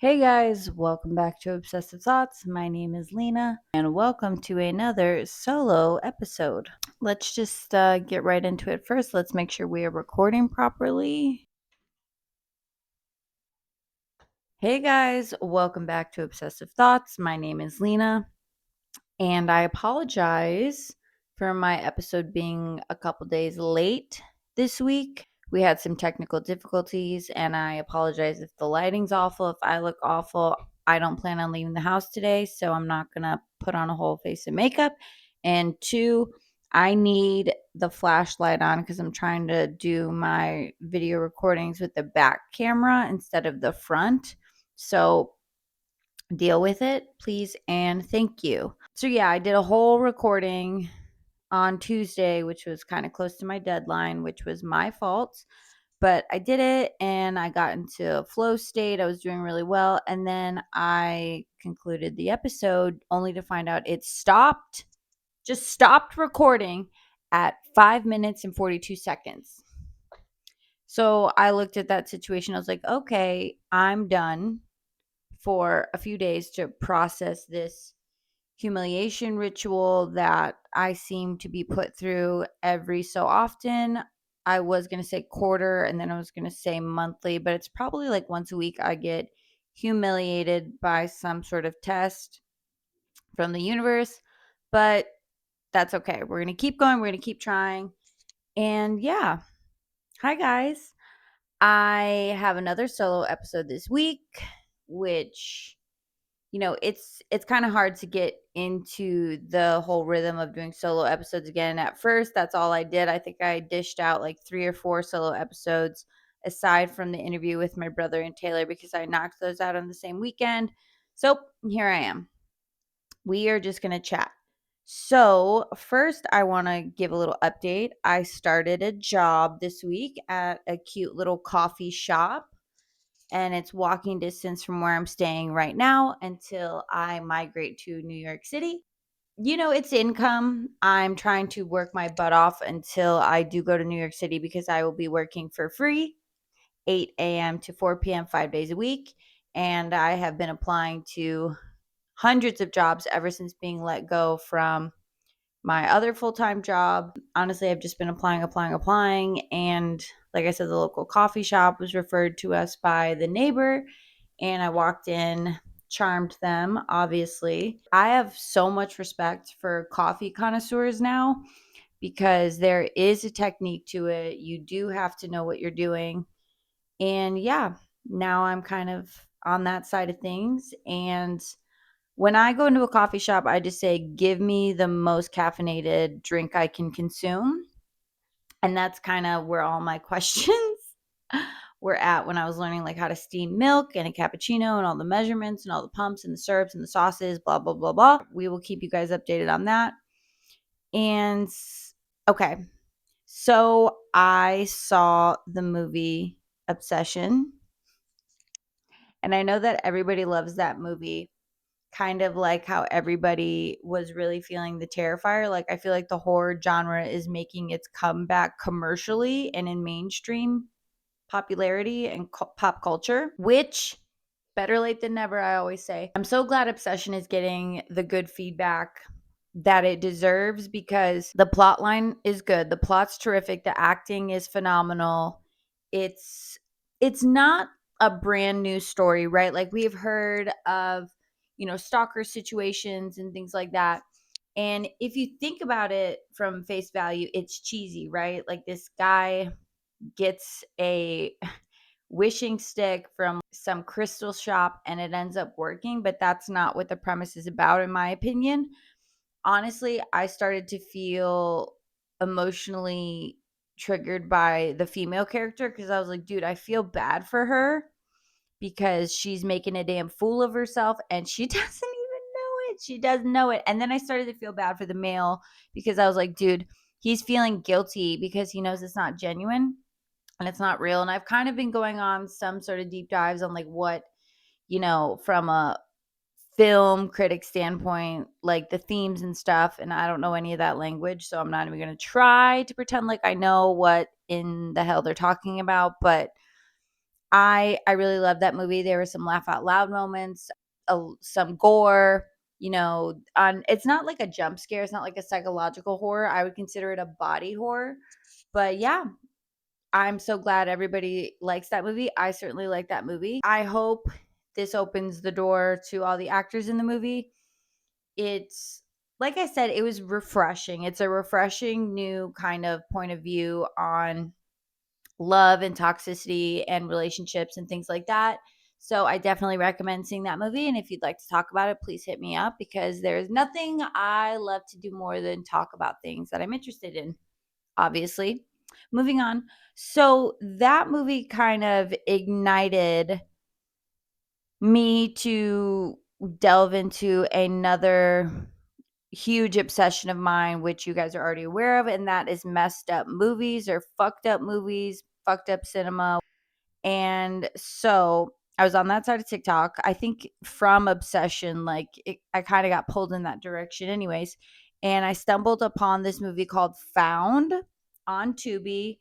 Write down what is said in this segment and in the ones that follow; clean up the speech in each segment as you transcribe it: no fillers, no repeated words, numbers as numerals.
Hey guys, welcome back to Obsessive Thoughts. My name is Lena, and welcome to another solo episode. Let's just get right into it first. Let's make sure we are recording properly. Hey guys, welcome back to Obsessive Thoughts. My name is Lena, and I apologize for my episode being a couple days late this week. We had some technical difficulties, and I apologize if the lighting's awful, if I look awful. I don't plan on leaving the house today, so I'm not going to put on a whole face of makeup. And two, I need the flashlight on because I'm trying to do my video recordings with the back camera instead of the front. So deal with it, please, and thank you. So, yeah, I did a whole recording on Tuesday, which was kind of close to my deadline, which was my fault. But I did it and I got into a flow state. I was doing really well. And then I concluded the episode only to find out it just stopped recording at 5 minutes and 42 seconds. So I looked at that situation. I was like, okay, I'm done for a few days to process this humiliation ritual that I seem to be put through every so often. I was going to say quarter and then I was going to say monthly, but it's probably like once a week I get humiliated by some sort of test from the universe. But that's okay. We're going to keep going. We're going to keep trying. And yeah. Hi, guys. I have another solo episode this week, which it's kind of hard to get into the whole rhythm of doing solo episodes again. At first, that's all I did. I think I dished out like 3 or 4 solo episodes aside from the interview with my brother and Taylor because I knocked those out on the same weekend. So, here I am. We are just going to chat. So, first, I want to give a little update. I started a job this week at a cute little coffee shop, and it's walking distance from where I'm staying right now until I migrate to New York City. It's income. I'm trying to work my butt off until I do go to New York City because I will be working for free 8 a.m. to 4 p.m. 5 days a week. And I have been applying to hundreds of jobs ever since being let go from my other full-time job. Honestly, I've just been applying. And like I said, the local coffee shop was referred to us by the neighbor. And I walked in, charmed them, obviously. I have so much respect for coffee connoisseurs now because there is a technique to it. You do have to know what you're doing. And yeah, now I'm kind of on that side of things. And when I go into a coffee shop, I just say, give me the most caffeinated drink I can consume. And that's kind of where all my questions were at when I was learning like how to steam milk and a cappuccino and all the measurements and all the pumps and the syrups and the sauces, blah, blah, blah, blah. We will keep you guys updated on that. And okay, so I saw the movie Obsession. And I know that everybody loves that movie, kind of like how everybody was really feeling the Terrifier. Like, I feel like the horror genre is making its comeback commercially and in mainstream popularity and pop culture, which better late than never, I always say. I'm so glad Obsession is getting the good feedback that it deserves because the plot line is good. The plot's terrific. The acting is phenomenal. It's not a brand new story, right? Like, we've heard of, stalker situations and things like that. And if you think about it from face value, it's cheesy, right? Like, this guy gets a wishing stick from some crystal shop and it ends up working, but that's not what the premise is about, in my opinion. Honestly, I started to feel emotionally triggered by the female character because I was like, dude, I feel bad for her because she's making a damn fool of herself and she doesn't even know it. She doesn't know it. And then I started to feel bad for the male because I was like, dude, he's feeling guilty because he knows it's not genuine and it's not real. And I've kind of been going on some sort of deep dives on like what, from a film critic standpoint, like the themes and stuff. And I don't know any of that language. So I'm not even going to try to pretend like I know what in the hell they're talking about. But I really love that movie. There were some laugh out loud moments, some gore. It's not like a jump scare. It's not like a psychological horror. I would consider it a body horror. But yeah, I'm so glad everybody likes that movie. I certainly like that movie. I hope this opens the door to all the actors in the movie. It's like I said, it was refreshing. It's a refreshing new kind of point of view on love and toxicity and relationships and things like that. So I definitely recommend seeing that movie. And if you'd like to talk about it, please hit me up because there's nothing I love to do more than talk about things that I'm interested in, obviously. Moving on. So that movie kind of ignited me to delve into another huge obsession of mine, which you guys are already aware of, and that is messed up movies or fucked up movies, fucked up cinema. And so I was on that side of TikTok. I think from obsession, I kind of got pulled in that direction, anyways. And I stumbled upon this movie called Found on Tubi.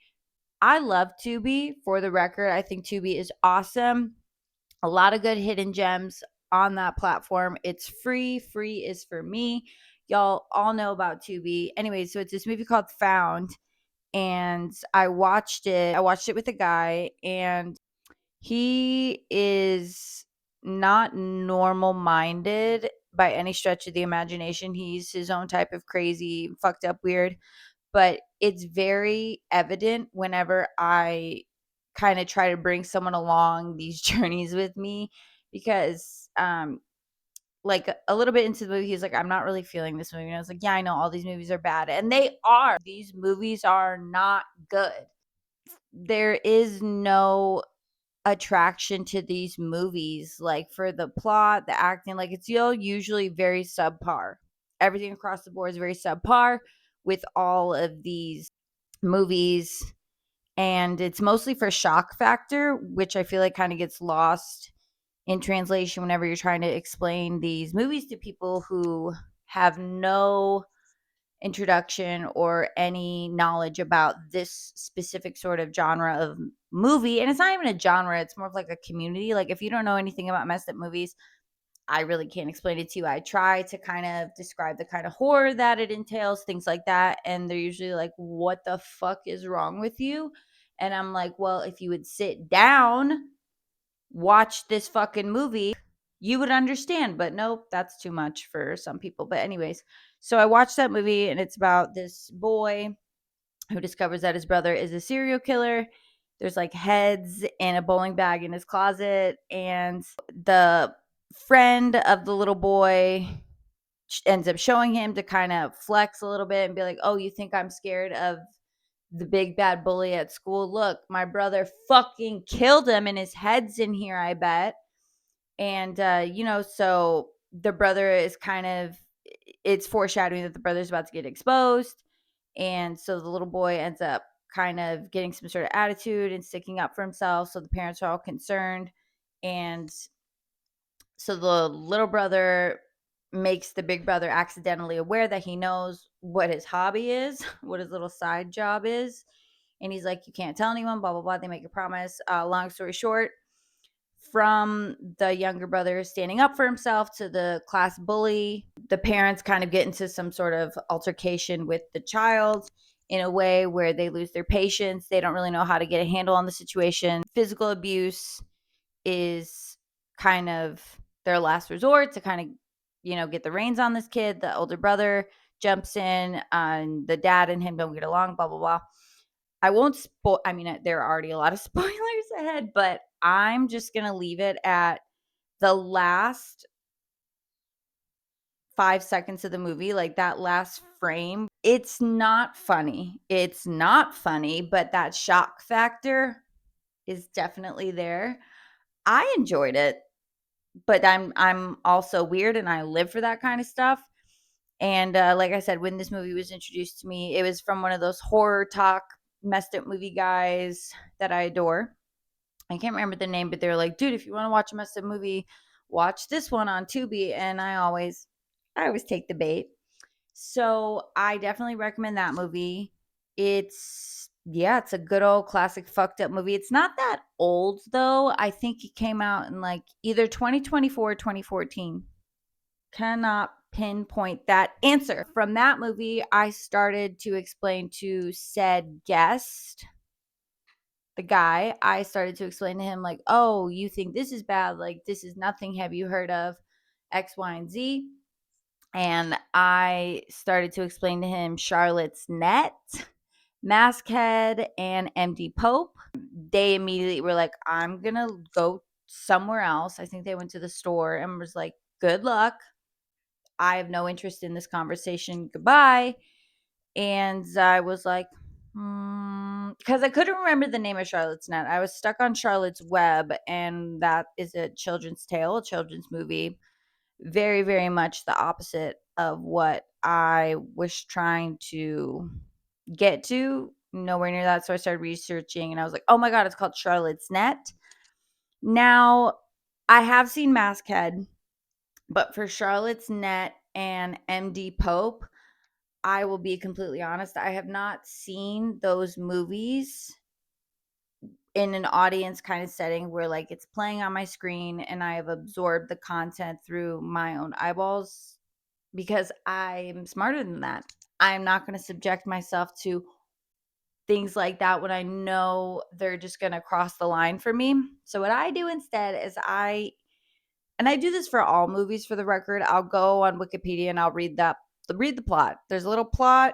I love Tubi, for the record. I think Tubi is awesome. A lot of good hidden gems on that platform. It's free. Free is for me. Y'all all know about Tubi. Anyway, so it's this movie called Found, and I watched it. I watched it with a guy, and he is not normal minded by any stretch of the imagination. He's his own type of crazy, fucked up, weird, but it's very evident whenever I kind of try to bring someone along these journeys with me because like a little bit into the movie he's like, I'm not really feeling this movie, and I was like, yeah, I know all these movies are bad, and they are. These movies are not good. There is no attraction to these movies, like for the plot, the acting, like it's usually very subpar. Everything across the board is very subpar with all of these movies, and it's mostly for shock factor, which I feel like kind of gets lost in translation whenever you're trying to explain these movies to people who have no introduction or any knowledge about this specific sort of genre of movie. And it's not even a genre, it's more of like a community. Like if you don't know anything about messed up movies, I really can't explain it to you. I try to kind of describe the kind of horror that it entails, things like that, and they're usually like, what the fuck is wrong with you? And I'm like, well, if you would sit down, watch this fucking movie, you would understand. But nope, that's too much for some people. But anyways, so I watched that movie, and it's about this boy who discovers that his brother is a serial killer. There's like heads in a bowling bag in his closet, and the friend of the little boy ends up showing him to kind of flex a little bit and be like, oh, you think I'm scared of the big bad bully at school? Look, my brother fucking killed him, and his head's in here, I bet. And so the brother is kind of, it's foreshadowing that the brother's about to get exposed. And so the little boy ends up kind of getting some sort of attitude and sticking up for himself, so the parents are all concerned. And so the little brother makes the big brother accidentally aware that he knows what his hobby is, what his little side job is. And he's like, you can't tell anyone, blah, blah, blah. They make a promise. Long story short, from the younger brother standing up for himself to the class bully, the parents kind of get into some sort of altercation with the child in a way where they lose their patience. They don't really know how to get a handle on the situation. Physical abuse is kind of their last resort to kind of, get the reins on this kid. The older brother jumps in, and the dad and him don't get along, blah, blah, blah. I won't spoil. I mean, there are already a lot of spoilers ahead, but I'm just going to leave it at the last 5 seconds of the movie, like that last frame. It's not funny. It's not funny, but that shock factor is definitely there. I enjoyed it, but I'm also weird and I live for that kind of stuff. And like I said, when this movie was introduced to me, it was from one of those horror talk messed up movie guys that I adore. I can't remember the name, but they're like, dude, if you want to watch a messed up movie, watch this one on Tubi. And I always take the bait. So I definitely recommend that movie. It's Yeah, it's a good old classic fucked up movie. It's not that old though. I think it came out in like either 2024 or 2014. Cannot pinpoint that answer. From that movie, I started to explain to said guest, the guy, I started to explain to him, like, oh, you think this is bad? Like, this is nothing. Have you heard of X, Y, and Z? And I started to explain to him Charlotte's Net, Maskhead, and MDPOPE. They immediately were like, I'm going to go somewhere else. I think they went to the store and was like, good luck. I have no interest in this conversation. Goodbye. And I was like, because I couldn't remember the name of Charlotte's Net. I was stuck on Charlotte's Web, and that is a children's tale, a children's movie. Very, very much the opposite of what I was trying to get to. Nowhere near that. So I started researching, and I was like, oh my God, it's called Charlotte's Net. Now, I have seen Maskhead, but for Charlotte's Net and MD Pope, I will be completely honest, I have not seen those movies in an audience kind of setting where like it's playing on my screen and I have absorbed the content through my own eyeballs, because I'm smarter than that. I'm not going to subject myself to things like that when I know they're just going to cross the line for me. So what I do instead is and I do this for all movies, for the record, I'll go on Wikipedia and I'll read the plot. There's a little plot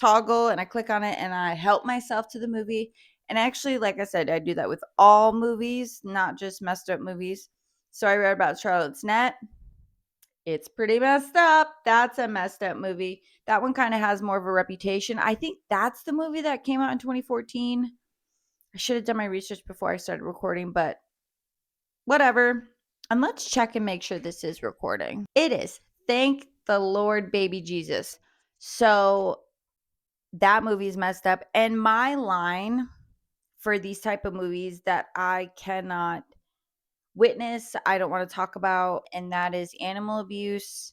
toggle and I click on it and I help myself to the movie. And actually, like I said, I do that with all movies, not just messed up movies. So I read about Charlotte's Net. It's pretty messed up. That's a messed up movie. That one kind of has more of a reputation. I think that's the movie that came out in 2014. I should have done my research before I started recording, but whatever. And let's check and make sure this is recording. It is. Thank the Lord, baby Jesus. So that movie's messed up. And my line for these type of movies that I cannot witness, I don't want to talk about, and that is animal abuse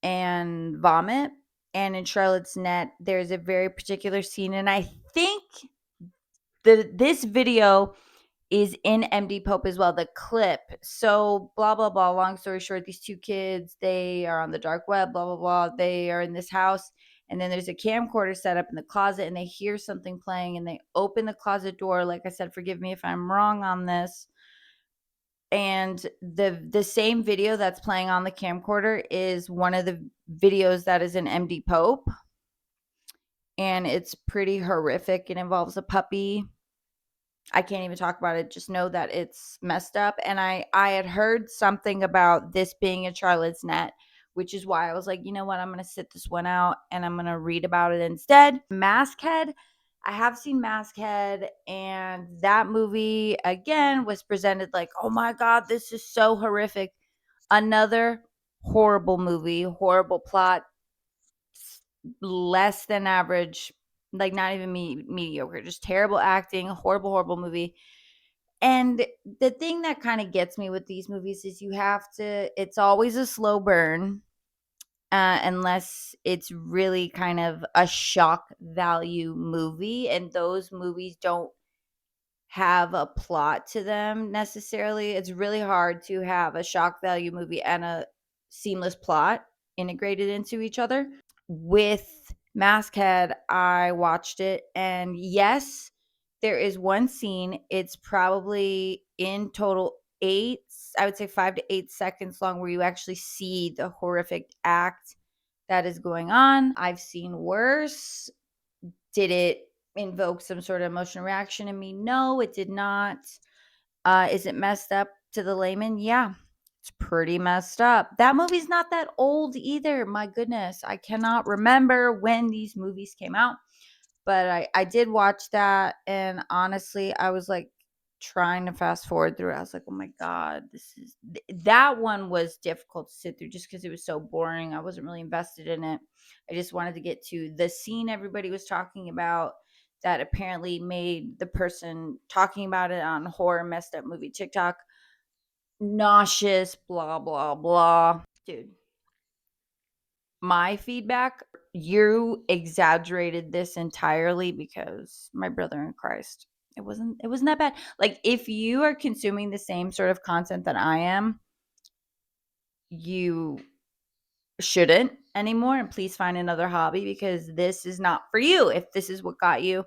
and vomit. And in Charlotte's Net, there's a very particular scene, and I think this video is in MD Pope as well, the clip. So blah blah blah. Long story short, these two kids, they are on the dark web, blah blah blah. They are in this house, and then there's a camcorder set up in the closet, and they hear something playing, and they open the closet door. Like I said, forgive me if I'm wrong on this. And the same video that's playing on the camcorder is one of the videos that is in MD Pope, and it's pretty horrific. It involves a puppy. I can't even talk about it. Just know that it's messed up. And I had heard something about this being a Charlotte's Net, which is why I was like, you know what? I'm going to sit this one out and I'm going to read about it instead. Maskhead. I have seen Maskhead, and that movie again was presented like, oh my God, this is so horrific. Another horrible movie, horrible plot, less than average, like not even mediocre, just terrible acting, horrible, horrible movie. And the thing that kind of gets me with these movies is it's always a slow burn, unless it's really kind of a shock value movie. And those movies don't have a plot to them necessarily. It's really hard to have a shock value movie and a seamless plot integrated into each other. With Maskhead, I watched it, and yes, there is one scene. It's probably in total I would say 5 to 8 seconds long, where you actually see the horrific act that is going on. I've seen worse. Did it invoke some sort of emotional reaction in me? No, it did not. Is it messed up to the layman? Yeah, it's pretty messed up. That movie's not that old either. My goodness, I cannot remember when these movies came out, but I did watch that, and honestly, I was like trying to fast forward through it. I was like, oh my God, that one was difficult to sit through just because it was so boring. I wasn't really invested in it. I just wanted to get to the scene everybody was talking about that apparently made the person talking about it on horror messed up movie TikTok nauseous, blah blah blah. Dude, my feedback, you exaggerated this entirely because my brother in Christ, it wasn't that bad. Like, if you are consuming the same sort of content that I am, you shouldn't anymore, and please find another hobby because this is not for you. If this is what got you,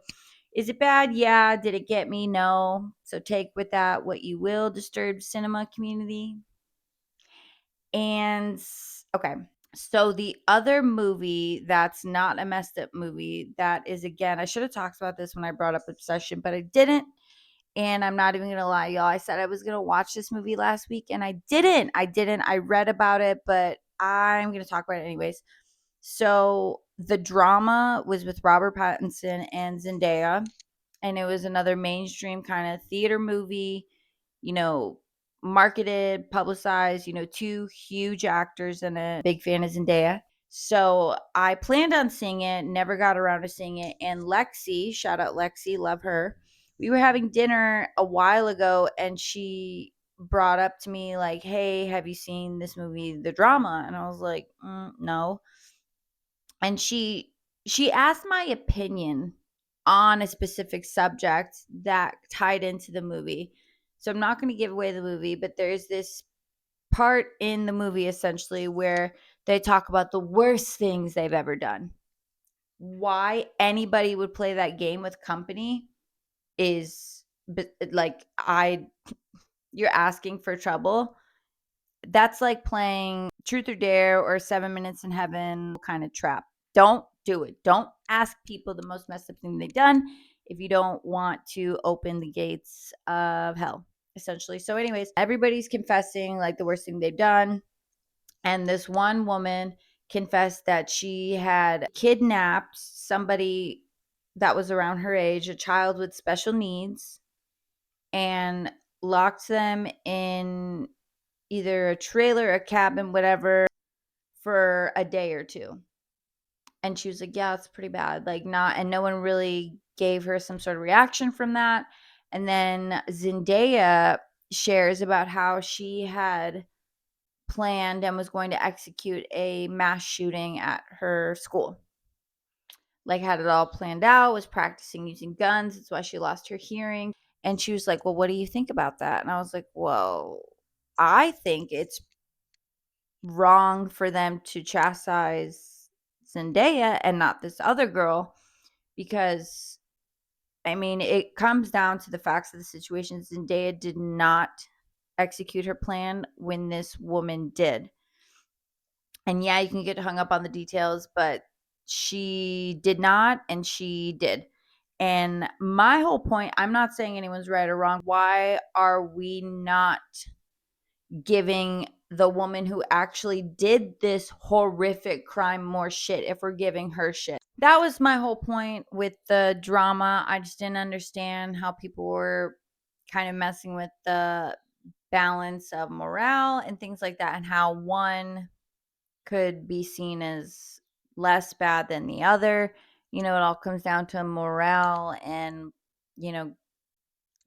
is it bad? Yeah. Did it get me? No. So take with that what you will, disturbed cinema community. And okay. So the other movie that's not a messed up movie, that is, again, I should have talked about this when I brought up Obsession, but I didn't. And I'm not even going to lie, y'all. I said I was going to watch this movie last week and I didn't. I read about it, but I'm going to talk about it anyways. So the drama was with Robert Pattinson and Zendaya, and it was another mainstream kind of theater movie, you know, marketed, publicized, two huge actors in it. Big fan of Zendaya. So I planned on seeing it, never got around to seeing it. And Lexi, shout out Lexi, love her. We were having dinner a while ago and she brought up to me like, hey, have you seen this movie, The Drama? And I was like, no. And she asked my opinion on a specific subject that tied into the movie. So I'm not going to give away the movie, but there's this part in the movie essentially where they talk about the worst things they've ever done. Why anybody would play that game with company is like, you're asking for trouble. That's like playing Truth or Dare or 7 Minutes in Heaven kind of trap. Don't do it. Don't ask people the most messed up thing they've done if you don't want to open the gates of hell, essentially. So, anyways, everybody's confessing like the worst thing they've done. And this one woman confessed that she had kidnapped somebody that was around her age, a child with special needs, and locked them in either a trailer, a cabin, whatever, for a day or two. And she was like, yeah, it's pretty bad. Like, not, and no one really gave her some sort of reaction from that. And then Zendaya shares about how she had planned and was going to execute a mass shooting at her school. Like, had it all planned out, was practicing using guns. That's why she lost her hearing. And she was like, well, what do you think about that? And I was like, well, I think it's wrong for them to chastise Zendaya and not this other girl, because I mean, it comes down to the facts of the situation. Zendaya did not execute her plan when this woman did. And yeah, you can get hung up on the details, but she did not and she did. And my whole point, I'm not saying anyone's right or wrong. Why are we not giving the woman who actually did this horrific crime more shit if we're giving her shit? That was my whole point with the drama. I just didn't understand how people were kind of messing with the balance of morale and things like that, and how one could be seen as less bad than the other. It all comes down to morale and, you know,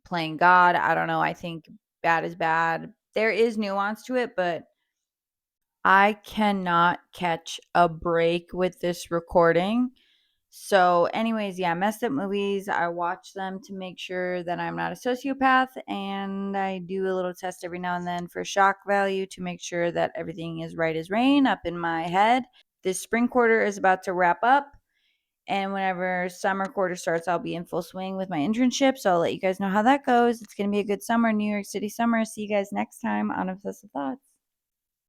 playing God. I don't know. I think bad is bad. There is nuance to it, but I cannot catch a break with this recording. So, anyways, yeah, messed up movies. I watch them to make sure that I'm not a sociopath, and I do a little test every now and then for shock value to make sure that everything is right as rain up in my head. This spring quarter is about to wrap up, and whenever summer quarter starts, I'll be in full swing with my internship. So I'll let you guys know how that goes. It's going to be a good summer, New York City summer. See you guys next time on Obsessive Thoughts.